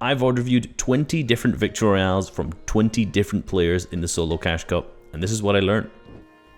I've reviewed 20 different Victory Royales from 20 different players in the Solo Cash Cup, and this is what I learned.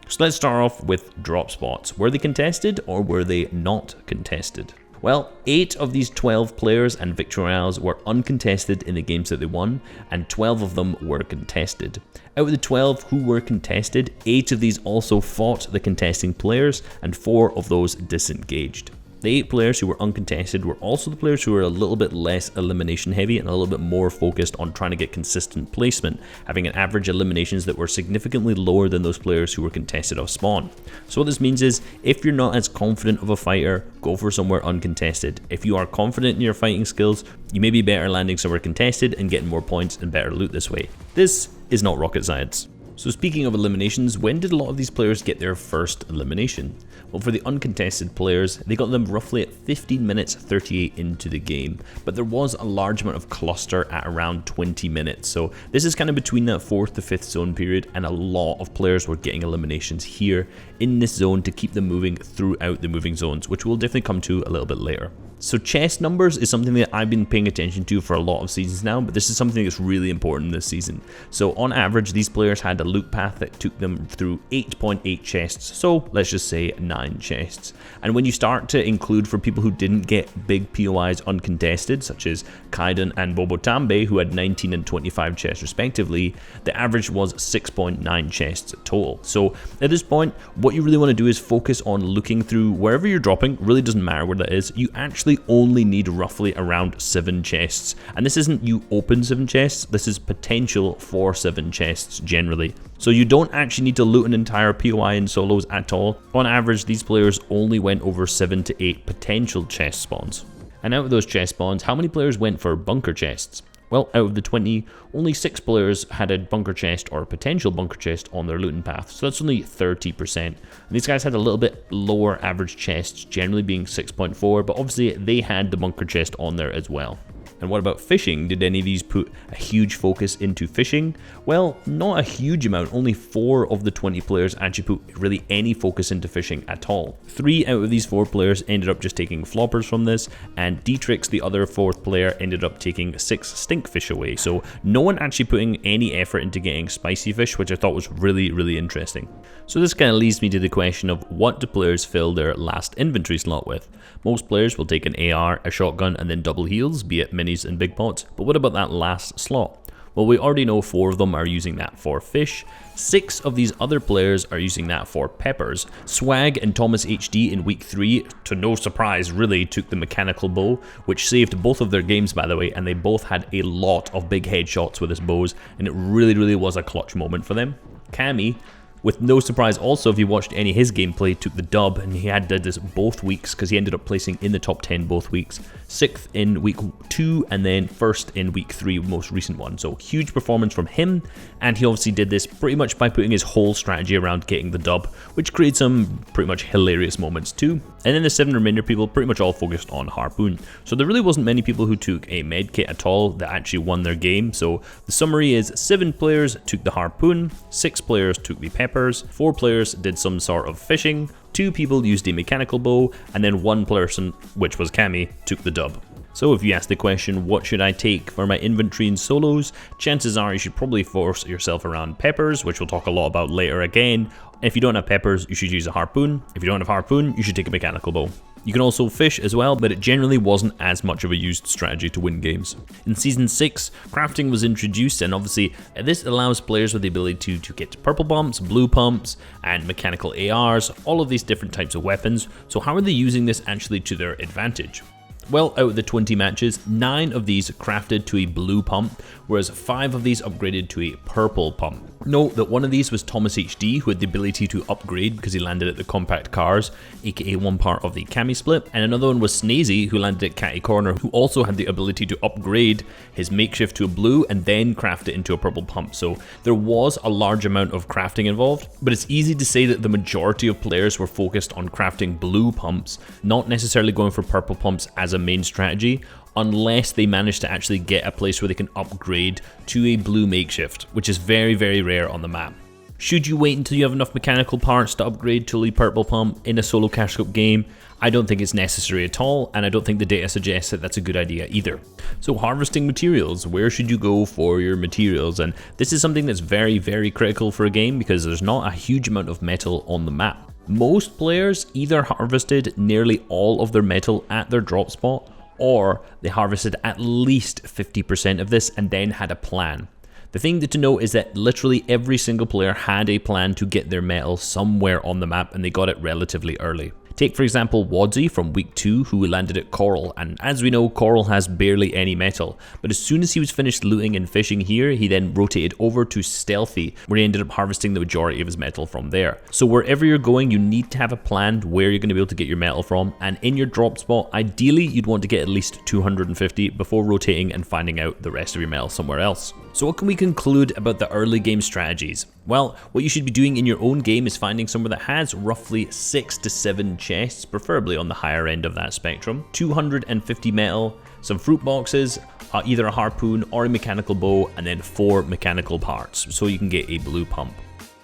So let's start off with drop spots. Were they contested or were they not contested? Well, 8 of these 12 players and Victory Royales were uncontested in the games that they won, and 12 of them were contested. Out of the 12 who were contested, 8 of these also fought the contesting players, and 4 of those disengaged. The 8 players who were uncontested were also the players who were a little bit less elimination heavy and a little bit more focused on trying to get consistent placement, having an average eliminations that were significantly lower than those players who were contested off spawn. So what this means is, if you're not as confident of a fighter, go for somewhere uncontested. If you are confident in your fighting skills, you may be better landing somewhere contested and getting more points and better loot this way. This is not rocket science. So speaking of eliminations, when did a lot of these players get their first elimination? Well, for the uncontested players, they got them roughly at 15 minutes 38 into the game, but there was a large amount of cluster at around 20 minutes, so this is kind of between that 4th to 5th zone period, and a lot of players were getting eliminations here in this zone to keep them moving throughout the moving zones, which we'll definitely come to a little bit later. So chest numbers is something that I've been paying attention to for a lot of seasons now, but this is something that's really important this season. So on average, these players had a loot path that took them through 8.8 chests, so let's just say 9 chests. And when you start to include for people who didn't get big POIs uncontested, such as Kaiden and Bobotambe, who had 19 and 25 chests respectively, the average was 6.9 chests total. So at this point, what you really want to do is focus on looking through wherever you're dropping, really doesn't matter where that is, you actually only need roughly around 7 chests. And this isn't you open 7 chests, this is potential for 7 chests generally. So you don't actually need to loot an entire POI in solos at all. On average, these players only went over 7 to 8 potential chest spawns. And out of those chest spawns, how many players went for bunker chests? Well, out of the 20, only 6 players had a bunker chest or a potential bunker chest on their looting path, so that's only 30%. And these guys had a little bit lower average chests, generally being 6.4, but obviously they had the bunker chest on there as well. And what about fishing? Did any of these put a huge focus into fishing? Well, not a huge amount. Only 4 of the 20 players actually put really any focus into fishing at all. 3 out of these 4 players ended up just taking floppers from this, and Dietrich, the other 4th player, ended up taking 6 stinkfish away. So no one actually putting any effort into getting spicy fish, which I thought was really interesting. So this kind of leads me to the question of what do players fill their last inventory slot with? Most players will take an AR, a shotgun, and then double heals, be it minis and big pots, but what about that last slot? Well, we already know 4 of them are using that for fish. 6 of these other players are using that for peppers. Swag and Thomas HD in week 3, to no surprise really, took the mechanical bow, which saved both of their games by the way, and they both had a lot of big headshots with his bows, and it really was a clutch moment for them. Cammy, with no surprise also, if you watched any of his gameplay, took the dub, and he had did this both weeks because he ended up placing in the top 10 both weeks. 6th in week 2 and then 1st in week 3, most recent one. So huge performance from him, and he obviously did this pretty much by putting his whole strategy around getting the dub, which created some pretty much hilarious moments too. And then the 7 remainder people pretty much all focused on Harpoon. So there really wasn't many people who took a med kit at all that actually won their game. So the summary is 7 players took the Harpoon, 6 players took the peppers, 4 players did some sort of fishing, 2 people used a mechanical bow, and then 1 person, which was Cammy, took the dub. So if you ask the question, what should I take for my inventory in solos, chances are you should probably force yourself around peppers, which we'll talk a lot about later again. If you don't have peppers, you should use a harpoon. If you don't have harpoon, you should take a mechanical bow. You can also fish as well, but it generally wasn't as much of a used strategy to win games. In Season 6, crafting was introduced, and obviously this allows players with the ability to get purple pumps, blue pumps, and mechanical ARs, all of these different types of weapons. So how are they using this actually to their advantage? Well, out of the 20 matches, 9 of these crafted to a blue pump, whereas 5 of these upgraded to a purple pump. Note that one of these was Thomas HD, who had the ability to upgrade because he landed at the compact cars, aka one part of the Cammy split, and another one was Snayzy, who landed at Catty Corner, who also had the ability to upgrade his makeshift to a blue and then craft it into a purple pump. So there was a large amount of crafting involved, but it's easy to say that the majority of players were focused on crafting blue pumps, not necessarily going for purple pumps as a main strategy, unless they manage to actually get a place where they can upgrade to a blue makeshift, which is very rare on the map. Should you wait until you have enough mechanical parts to upgrade to a purple pump in a solo cash cup game? I don't think it's necessary at all, and I don't think the data suggests that that's a good idea either. So harvesting materials, where should you go for your materials? And this is something that's very, very critical for a game because there's not a huge amount of metal on the map. Most players either harvested nearly all of their metal at their drop spot, or they harvested at least 50% of this and then had a plan. The thing to know is that literally every single player had a plan to get their metal somewhere on the map, and they got it relatively early. Take for example Wadzi from week 2, who landed at Coral, and as we know, Coral has barely any metal, but as soon as he was finished looting and fishing here, he then rotated over to Stealthy, where he ended up harvesting the majority of his metal from there. So wherever you're going, you need to have a plan where you're going to be able to get your metal from, and in your drop spot, ideally you'd want to get at least 250 before rotating and finding out the rest of your metal somewhere else. So what can we conclude about the early game strategies? Well, what you should be doing in your own game is finding somewhere that has roughly 6 to 7 chests, preferably on the higher end of that spectrum, 250 metal, some fruit boxes, either a harpoon or a mechanical bow, and then 4 mechanical parts, so you can get a blue pump.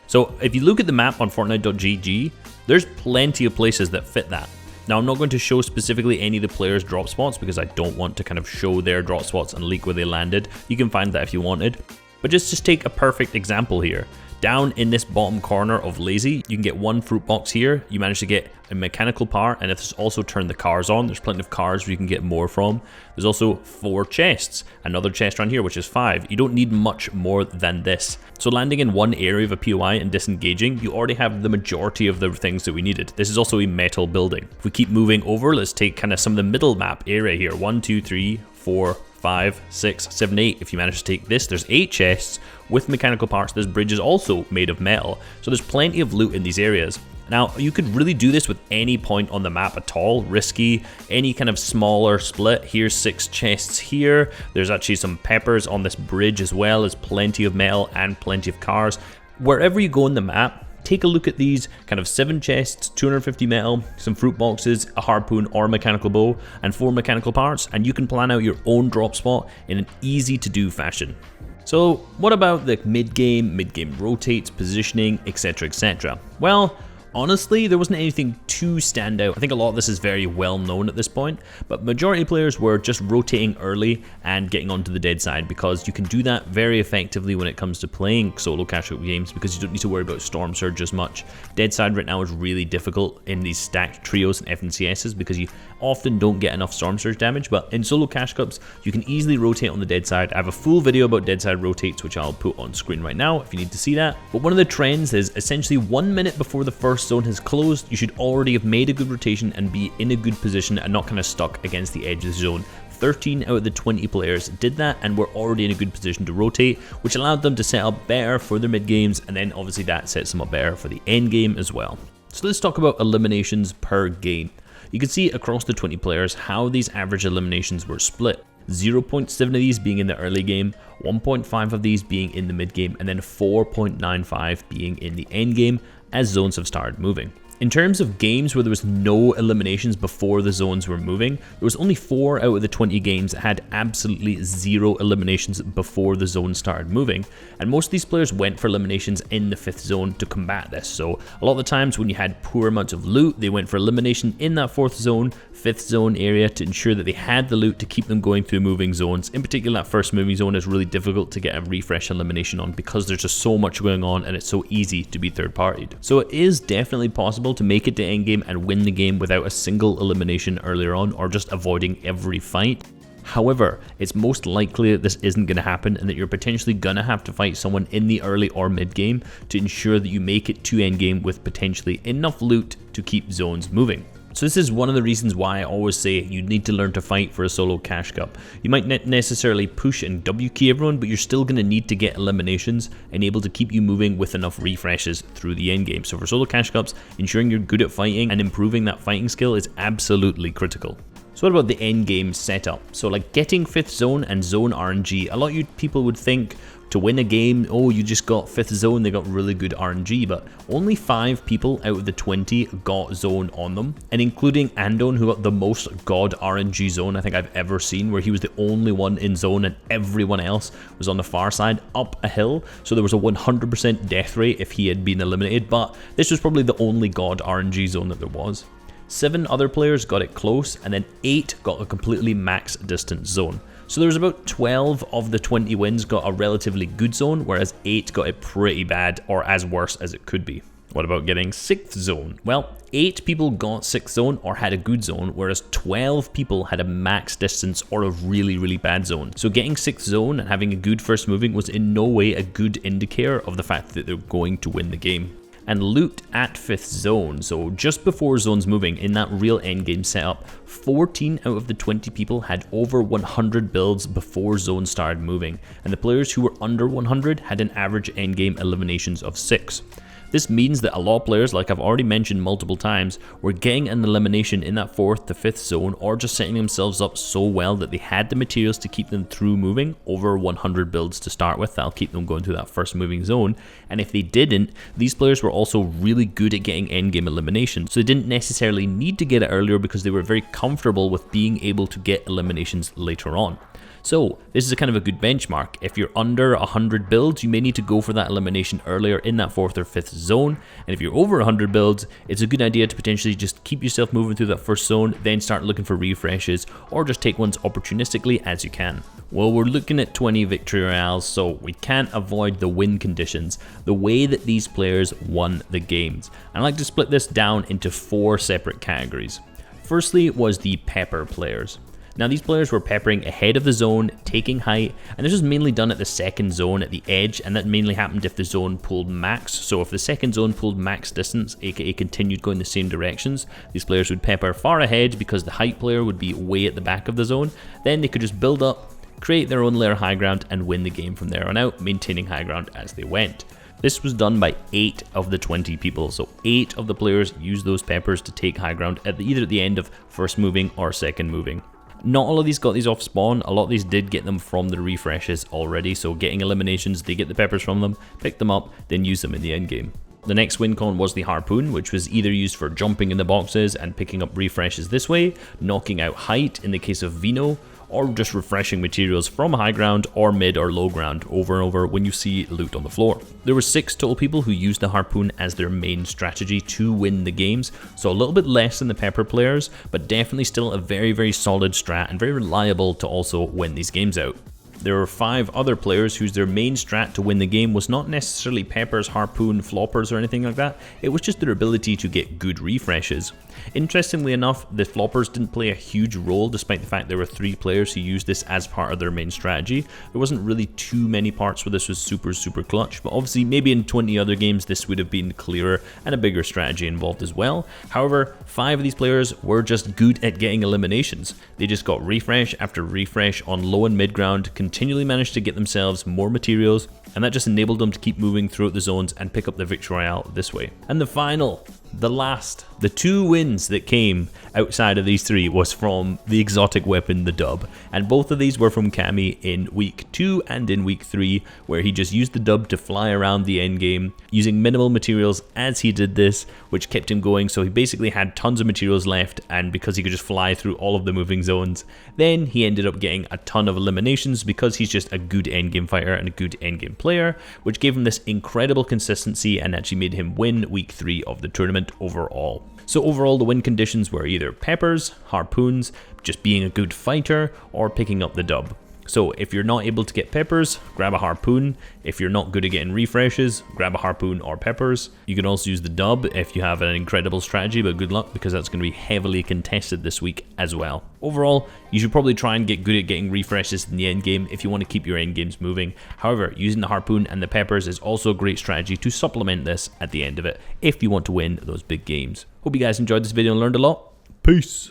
So if you look at the map on Fortnite.gg, there's plenty of places that fit that. Now, I'm not going to show specifically any of the players' drop spots because I don't want to kind of show their drop spots and leak where they landed. You can find that if you wanted. But just take a perfect example here. Down in this bottom corner of Lazy, you can get 1 fruit box here. You manage to get a mechanical part, and if this also turn the cars on, there's plenty of cars where you can get more from. There's also 4 chests, another chest around here, which is 5. You don't need much more than this. So landing in one area of a POI and disengaging, you already have the majority of the things that we needed. This is also a metal building. If we keep moving over, let's take kind of some of the middle map area here. 1, 2, 3, 4, 5, 6, 7, 8. If you manage to take this, there's 8 chests with mechanical parts. This bridge is also made of metal, so there's plenty of loot in these areas. Now, you could really do this with any point on the map at all, risky, any kind of smaller split. Here's 6 chests here. There's actually some peppers on this bridge as well as plenty of metal and plenty of cars. Wherever you go in the map, take a look at these kind of 7 chests, 250 metal, some fruit boxes, a harpoon or a mechanical bow, and 4 mechanical parts, and you can plan out your own drop spot in an easy to do fashion. So what about the mid-game rotates, positioning, etc, etc? Well, honestly, there wasn't anything too stand out. I think a lot of this is very well known at this point, but majority of players were just rotating early and getting onto the dead side because you can do that very effectively when it comes to playing solo cash-out games because you don't need to worry about storm surge as much. Dead side right now is really difficult in these stacked trios and FNCSs because you often don't get enough storm surge damage, but in solo cash cups you can easily rotate on the dead side. I have a full video about dead side rotates which I'll put on screen right now if you need to see that. But one of the trends is essentially 1 minute before the first zone has closed, you should already have made a good rotation and be in a good position and not kind of stuck against the edge of the zone. 13 out of the 20 players did that and were already in a good position to rotate, which allowed them to set up better for their mid games, and then obviously that sets them up better for the end game as well. So let's talk about eliminations per game. You can see across the 20 players how these average eliminations were split. 0.7 of these being in the early game, 1.5 of these being in the mid game, and then 4.95 being in the end game as zones have started moving. In terms of games where there was no eliminations before the zones were moving, there was only 4 out of the 20 games that had absolutely 0 eliminations before the zone started moving, and most of these players went for eliminations in the 5th zone to combat this. So a lot of the times when you had poor amounts of loot, they went for elimination in that 4th zone, 5th zone area to ensure that they had the loot to keep them going through moving zones. In particular, that first moving zone is really difficult to get a refresh elimination on because there's just so much going on and it's so easy to be third partied. So it is definitely possible to make it to endgame and win the game without a single elimination earlier on or just avoiding every fight. However, it's most likely that this isn't going to happen and that you're potentially going to have to fight someone in the early or mid game to ensure that you make it to endgame with potentially enough loot to keep zones moving. So this is one of the reasons why I always say you need to learn to fight for a solo cash cup. You might not necessarily push and W key everyone, but you're still going to need to get eliminations and able to keep you moving with enough refreshes through the end game. So for solo cash cups, ensuring you're good at fighting and improving that fighting skill is absolutely critical. So what about the end game setup? So like getting 5th zone and zone RNG, a lot of you people would think to win a game, oh, you just got 5th zone, they got really good RNG, but only 5 people out of the 20 got zone on them, and including Anddone, who got the most god RNG zone I think I've ever seen, where he was the only one in zone and everyone else was on the far side up a hill, so there was a 100% death rate if he had been eliminated, but this was probably the only god RNG zone that there was. 7 other players got it close, and then 8 got a completely max distance zone. So there's about 12 of the 20 wins got a relatively good zone, whereas 8 got it pretty bad, or as worse as it could be. What about getting 6th zone? Well, 8 people got 6th zone or had a good zone, whereas 12 people had a max distance or a really bad zone. So getting 6th zone and having a good first moving was in no way a good indicator of the fact that they're going to win the game. And loot at 5th zone, so just before zones moving in that real endgame setup, 14 out of the 20 people had over 100 builds before zones started moving, and the players who were under 100 had an average endgame eliminations of 6. This means that a lot of players, like I've already mentioned multiple times, were getting an elimination in that 4th to 5th zone, or just setting themselves up so well that they had the materials to keep them through moving over 100 builds to start with. That'll keep them going through that first moving zone. And if they didn't, these players were also really good at getting endgame eliminations, so they didn't necessarily need to get it earlier because they were very comfortable with being able to get eliminations later on. So this is a kind of a good benchmark. If you're under 100 builds, you may need to go for that elimination earlier in that 4th or 5th zone. And if you're over 100 builds, it's a good idea to potentially just keep yourself moving through that first zone, then start looking for refreshes, or just take ones opportunistically as you can. Well, we're looking at 20 victory royales, so we can't avoid the win conditions, the way that these players won the games. I like to split this down into 4 separate categories. Firstly was the pepper players. Now these players were peppering ahead of the zone, taking height, and this was mainly done at the second zone at the edge, and that mainly happened if the zone pulled max. So if the second zone pulled max distance, aka continued going the same directions, these players would pepper far ahead because the height player would be way at the back of the zone. Then they could just build up, create their own layer high ground, and win the game from there on out, maintaining high ground as they went. This was done by 8 of the 20 people, so 8 of the players used those peppers to take high ground at either the end of first moving or second moving. Not all of these got these off spawn, a lot of these did get them from the refreshes already, so getting eliminations, they get the peppers from them, pick them up, then use them in the end game. The next win con was the harpoon, which was either used for jumping in the boxes and picking up refreshes this way, knocking out height in the case of Vino, or just refreshing materials from high ground or mid or low ground over and over when you see loot on the floor. There were 6 total people who used the harpoon as their main strategy to win the games, so a little bit less than the pepper players, but definitely still a very solid strat and very reliable to also win these games out. There were 5 other players whose their main strat to win the game was not necessarily peppers, harpoon, floppers or anything like that, it was just their ability to get good refreshes. Interestingly enough, the floppers didn't play a huge role despite the fact there were 3 players who used this as part of their main strategy. There wasn't really too many parts where this was super clutch, but obviously maybe in 20 other games this would have been clearer and a bigger strategy involved as well. However, 5 of these players were just good at getting eliminations. They just got refresh after refresh on low and mid ground, continually managed to get themselves more materials, and that just enabled them to keep moving throughout the zones and pick up the victory royale this way. And the final, the last, the 2 wins that came outside of these 3 was from the exotic weapon, the dub, and both of these were from Cammy in week 2 and in week 3, where he just used the dub to fly around the end game using minimal materials as he did this, which kept him going. So he basically had tons of materials left, and because he could just fly through all of the moving zones, then he ended up getting a ton of eliminations because he's just a good endgame fighter and a good endgame player, which gave him this incredible consistency and actually made him win week 3 of the tournament overall. So overall, the win conditions were either peppers, harpoons, just being a good fighter, or picking up the dub. So if you're not able to get peppers, grab a harpoon. If you're not good at getting refreshes, grab a harpoon or peppers. You can also use the dub if you have an incredible strategy, but good luck because that's going to be heavily contested this week as well. Overall, you should probably try and get good at getting refreshes in the end game if you want to keep your end games moving. However, using the harpoon and the peppers is also a great strategy to supplement this at the end of it if you want to win those big games. Hope you guys enjoyed this video and learned a lot. Peace!